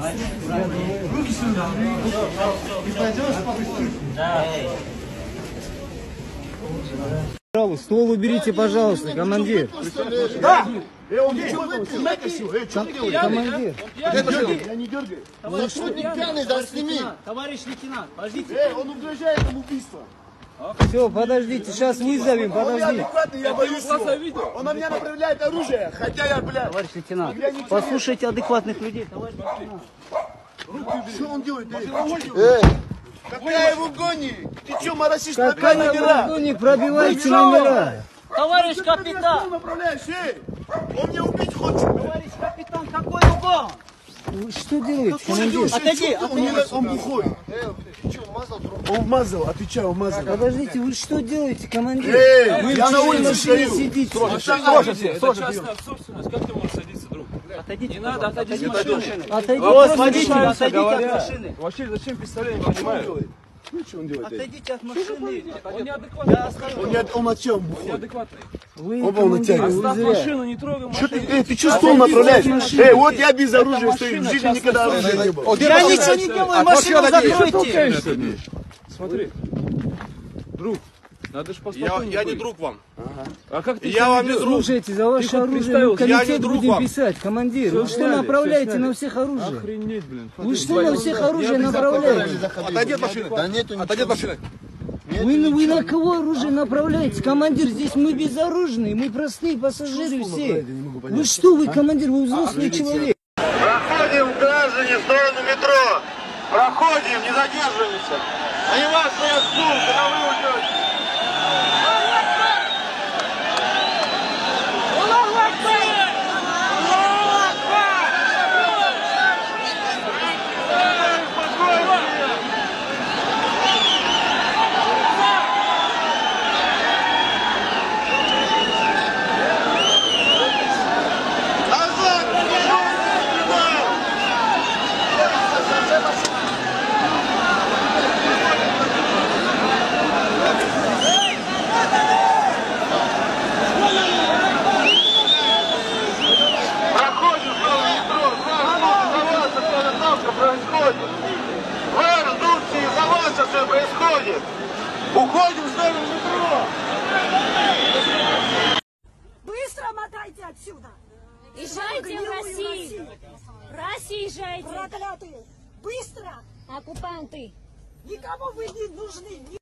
Руки сюда. Ты пойдешь? Да. Пожалуйста, стол уберите, пожалуйста, командир. Да! Он ничего делает? Командир. Я не дергаю. Сотрудник пьяный, да, сними. Товарищ лейтенант, подождите. Он угрожает ему убийством. Все, подождите, сейчас вызовем, Он подождите. неадекватный, я боюсь его. Он на меня направляет оружие, хотя я, блядь. Товарищ лейтенант, послушайте адекватных людей. Товарищ лейтенант. Что он делает? Какая его гони? Ты что, марасишь? Пробивай номера. Не пробивайте номера. Товарищ капитан! Направляешь, он меня убить хочет. Товарищ капитан, какой угон? Вы что делаете, командир? Отойди, Он бухой. Он вмазал, отвечаю, он вмазал. Подождите, вы что делаете, командир? Я на улице стою. Сидите. Это частная собственность. Как ты можешь садиться, друг? Отойдите, Не надо, отойдите от машины. Отойдите, отойдите от машины. Вообще, зачем пистолет, не понимаю? Что он делает? Отойдите от машины. Он неадекватный. Он от чего? Он бухой. Неадекватный. Вы, Оба он командир, натягивает. вы Оставь зря. машину, не трогай машину. Ты что стол направляешь? Вот я без оружия стою. В жизни никогда оружия не было. Я ничего не делаю, машину закройте. Смотри. Друг, надо же поспокойнее. Я не друг вам. А как ты Я вам не друг. Слушайте, за ваше Ты хоть оружие мы представился? Я не комитет друг будем вам. писать, командир. Вы что сняли, направляете все сняли. на всех оружие? Охренеть, блин. Вы что на всех оружие направляете? Отойди от машины. Да нету. Отойди от машины. Вы на кого оружие направляете? Командир, здесь мы безоружные, мы простые пассажиры все. Вы что, вы командир, вы взрослый человек. Проходим, граждане, в сторону метро. Проходим, не задерживаемся. Они вас стоят ждут, когда вы уйдете. Происходит. Вы ждете, из-за вас все происходит. Уходим в сторону метро. Быстро мотайте отсюда. Езжайте в Россию. В Россию езжайте. Проклятые. Быстро. Оккупанты. Никому вы не нужны.